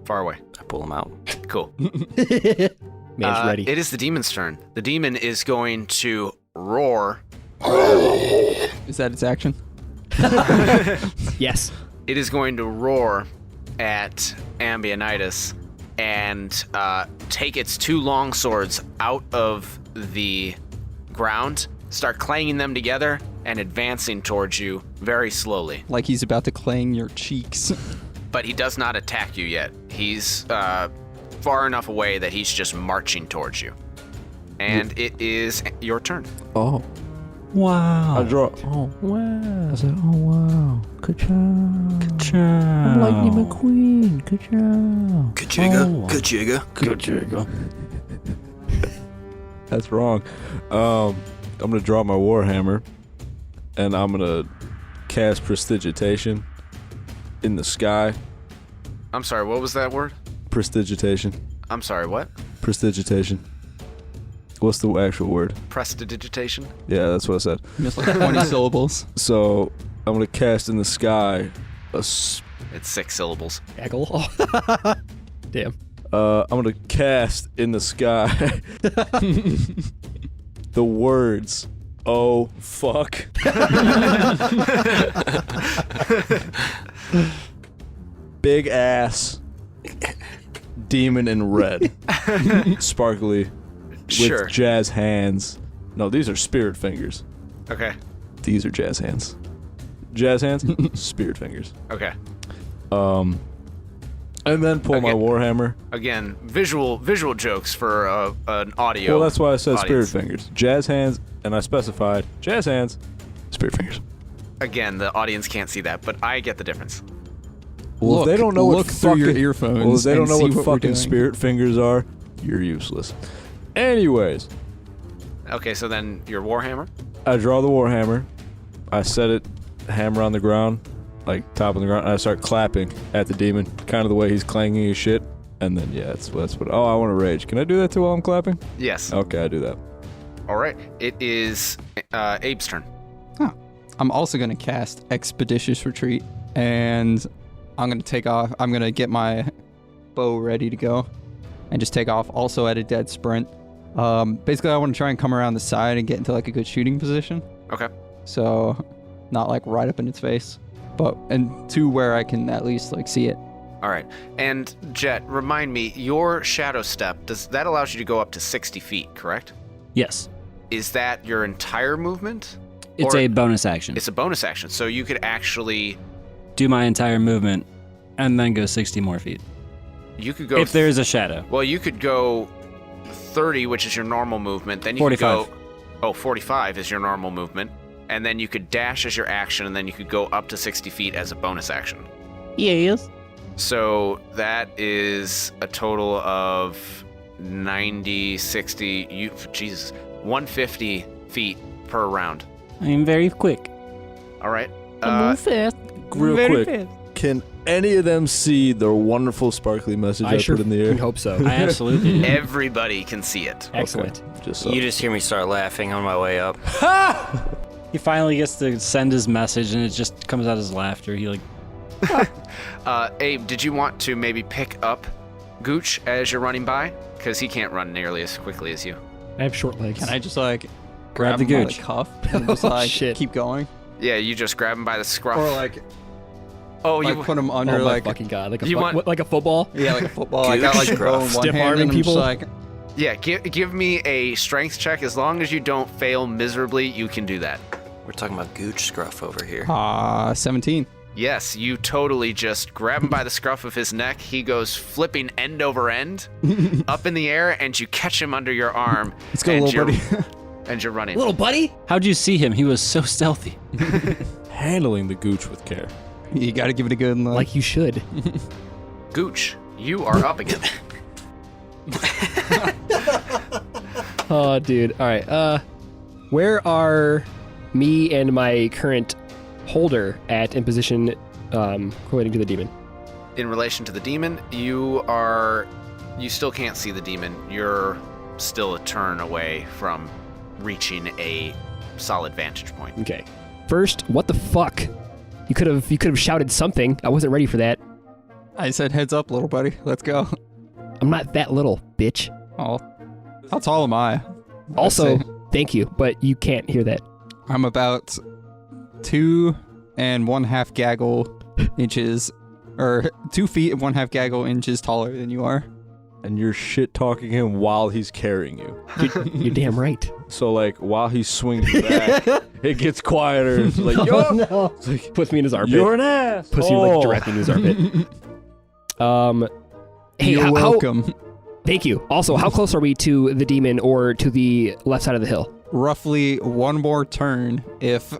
away. I pull him out. Cool. Man's ready. It is the demon's turn. The demon is going to roar. Is that its action? Yes. It is going to roar at Ambionitis and take its two long swords out of the ground, start clanging them together, and advancing towards you very slowly. Like he's about to clang your cheeks. But he does not attack you yet. He's far enough away that he's just marching towards you. And it is your turn. Oh, Wow. I draw. Oh wow! I said, oh wow! Good job! Good job! I'm Lightning McQueen. Good job! Good jigger. Oh. Good jigger. Good jiggle. That's wrong. I'm gonna draw my warhammer, and I'm gonna cast prestidigitation in the sky. I'm sorry, what was that word? Prestidigitation. I'm sorry, what? Prestidigitation. What's the actual word? Prestidigitation? Yeah, that's what I said. Just like 20 syllables. So I'm gonna cast in the sky It's 6 syllables. Gaggle. Damn. I'm gonna cast in the sky the words, oh fuck. Big ass demon in red. Sparkly with Sure. jazz hands. No, these are spirit fingers. Okay. These are jazz hands. Jazz hands, spirit fingers. Okay. And then pull my Okay. warhammer. Again, visual jokes for an audio. Well, that's why I said audience. spirit fingers. Jazz hands, and I specified jazz hands, spirit fingers. Again, the audience can't see that, but I get the difference. Well, if they don't know what look through your fucking- earphones. Well, if they don't and know see what we're fucking doing. spirit fingers are, you're useless. Anyways, Okay, so then your warhammer. I draw the warhammer. I set it, hammer on the ground, like top of the ground, and I start clapping at the demon, kind of the way he's clanging his shit. And then, yeah, that's what. Oh, I want to rage. Can I do that too while I'm clapping? Yes. Okay, I do that. All right. It is Abe's turn. I'm also going to cast Expeditious Retreat, and I'm going to take off. I'm going to get my bow ready to go and just take off also at a dead sprint. Basically, I want to try and come around the side and get into like a good shooting position. Okay. So not like right up in its face, and to where I can at least like see it. All right. And Jet, remind me, your shadow step, that allows you to go up to 60 feet, correct? Yes. Is that your entire movement? It's Or- a bonus action. It's a bonus action, so you could actually... Do my entire movement and then go 60 more feet. You could go... If there's a shadow. Well, you could go 30, which is your normal movement. Then you 45. could go... 45 is your normal movement. And then you could dash as your action, and then you could go up to 60 feet as a bonus action. Yes. So that is a total of 90, 60... Jesus. 150 feet per round. I'm very quick. All right. fast. Real quick, can any of them see the wonderful sparkly message I sure put in the air? hope so. I absolutely do. Everybody can see it. Excellent. Okay, just so. You just hear me start laughing on my way up. He finally gets to send his message, and it just comes out as laughter. He Abe, did you want to maybe pick up Gooch as you're running by? Because he can't run nearly as quickly as you. I have short legs. Can I just like grab the him by Gooch. the cuff and just like Shit. keep going? Yeah, you just grab him by the scruff. Or like put him Oh under my like fucking god! Like a You want- like a football. yeah, like a football. I got like a bow in one Stiff hand arming and I'm just people? like Yeah, give me a strength check. As long as you don't fail miserably, you can do that. We're talking about Gooch Scruff over here. 17. Yes, you totally just grab him by the scruff of his neck. He goes flipping end over end up in the air, and you catch him under your arm. Let's go, and little buddy. And you're running. Little buddy. How'd you see him? He was so stealthy. Handling the Gooch with care. You got to give it a good look. Like you should. Gooch, you are up again. Oh, dude. All right. Where are me and my current holder at in position relating to the demon? In relation to the demon, you still can't see the demon. You're still a turn away from reaching a solid vantage point. Okay. First, what the fuck? You could have shouted something. I wasn't ready for that. I said heads up, little buddy. Let's go. I'm not that little, bitch. Oh, how tall am I? Also, Let's see. thank you, but you can't hear that. I'm about 2 1/2 gaggle inches, or 2 feet and 1/2 gaggle inches taller than you are. And you're shit talking him while he's carrying you. You're damn right. So like while he's swinging back, it gets quieter. It's like, yo, no. it's like, Puts me in his armpit. you're an ass. Puts you like directly in his armpit. Hey, You're welcome. Thank you. Also, how close are we to the demon or to the left side of the hill? Roughly one more turn if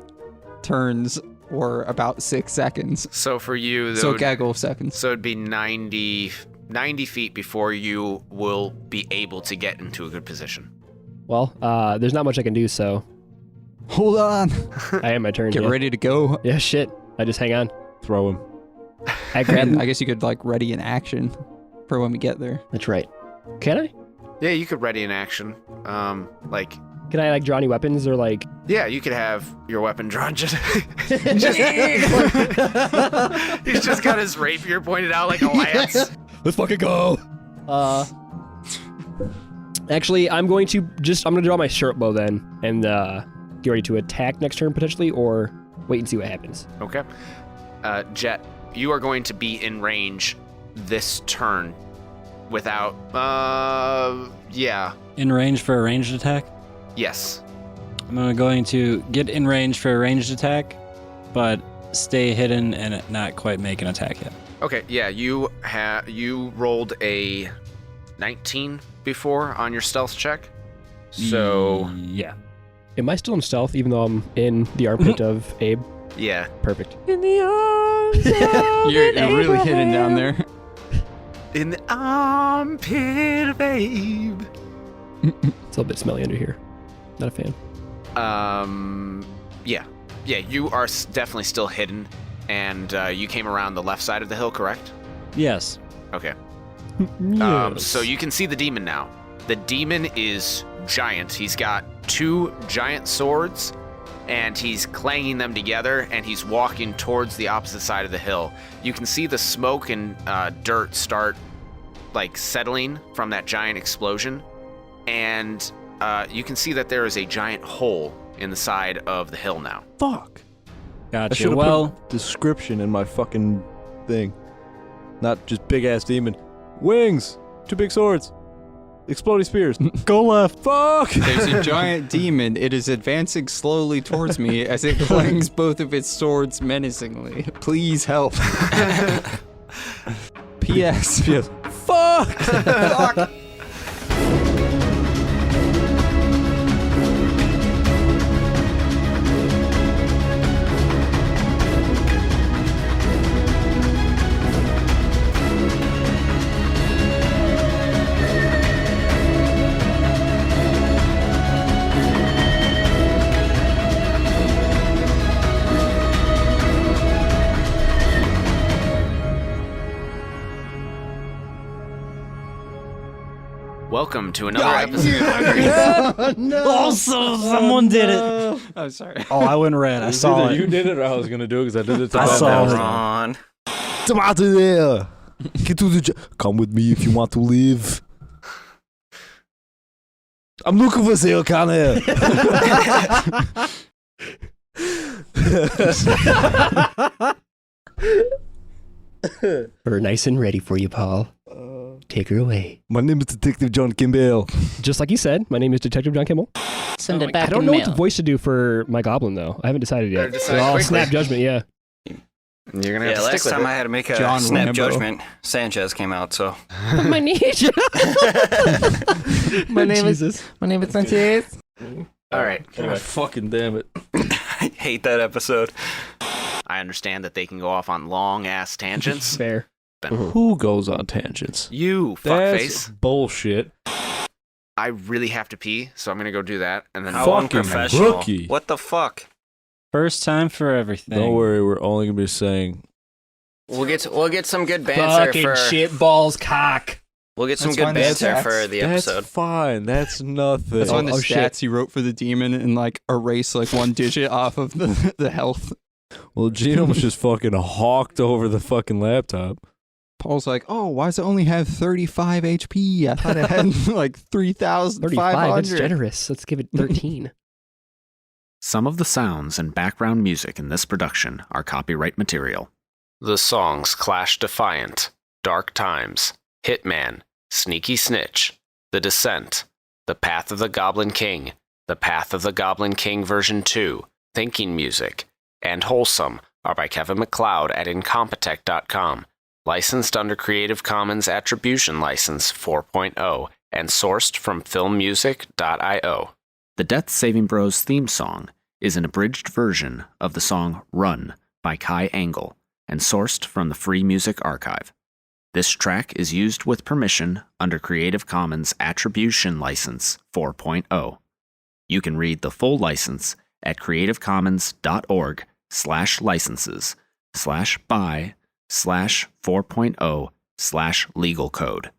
turns were about 6 seconds. So for you, So gaggle of seconds. So it'd be 90 feet before you will be able to get into a good position. Well, there's not much I can do, so Hold on. I am my turn. Get yeah. ready to go. Yeah, shit. I just hang on. Throw him. I grab. And I guess you could like ready an action for when we get there. That's right. Can I? Yeah, you could ready an action. Can I like draw any weapons or like? Yeah, you could have your weapon drawn. He's just got his rapier pointed out like a lance. Let's fucking go. Actually, I'm gonna draw my short bow then and get ready to attack next turn potentially, or wait and see what happens. Okay. Jet, you are going to be in range this turn without, yeah. In range for a ranged attack? Yes. I'm going to get in range for a ranged attack, but stay hidden and not quite make an attack yet. Okay, yeah, you rolled a 19 before on your stealth check. So, yeah. Am I still in stealth even though I'm in the armpit of Abe? yeah. Perfect. In the arms. You're really hidden down there. In the armpit of Abe. It's a little bit smelly under here. Not a fan. Yeah. Yeah, you are definitely still hidden, and you came around the left side of the hill, correct? Yes. Okay. Yes. So you can see the demon now. The demon is giant. He's got 2 giant swords, and he's clanging them together, and he's walking towards the opposite side of the hill. You can see the smoke and dirt start like settling from that giant explosion, and you can see that there is a giant hole in the side of the hill now. Fuck. I Gotcha. should have Well, put description in my fucking thing. Not just big ass demon. Wings. 2 big swords. Exploding spears. Go left. Fuck. There's a giant demon. It is advancing slowly towards me as it clangs both of its swords menacingly. Please help. P.S. Yes. Fuck. Fuck. Welcome to another episode. also someone did it. I'm sorry. Oh, I went red. I saw Either it. you did it or I was gonna do it because I did it to I Batman. saw it. Ron. Tomato there. Get to the come with me if you want to live. I'm looking for Sale Connor. We're nice and ready for you, Paul. Take her away. My name is Detective John Kimball. Just like you said, my name is Detective John Kimmel. Send it back I don't in know mail. what voice to do for my goblin, though. I haven't decided Better yet. decide I'll quickly. snap judgment, yeah. You're gonna have Yeah, to last stick with time it. I had to make a John snap Rambo. judgment, Sanchez came out, so. my niece. My name is Jesus. Sanchez. All right. God fucking damn it. I hate that episode. I understand that they can go off on long ass tangents. Fair. Who goes on tangents? You That's fuckface. bullshit. I really have to pee, so I'm gonna go do that, and then How Fucking unprofessional. rookie. What the fuck? First time for everything. Don't worry, we're only gonna be saying We'll get some good banter Fucking for. shitballs cock. We'll get some That's good fine, that's- banter for the that's episode. fine. That's nothing. That's when the Oh, stats shit. he wrote for the demon and like erase like one digit off of the health. Well, Gino was just fucking hawked over the fucking laptop. Paul's like, oh, why does it only have 35 HP? I thought it had like 35. That's 3,500. generous. Let's give it 13. some of the sounds and background music in this production are copyright material. The songs Clash Defiant, Dark Times, Hitman, Sneaky Snitch, The Descent, The Path of the Goblin King, The Path of the Goblin King version 2, Thinking Music, and Wholesome are by Kevin MacLeod at Incompetech.com. Licensed under Creative Commons Attribution License 4.0 and sourced from filmmusic.io. The Death Saving Bros theme song is an abridged version of the song Run by Kai Angle and sourced from the Free Music Archive. This track is used with permission under Creative Commons Attribution License 4.0. You can read the full license at creativecommons.org/licenses/by/4.0/legal code.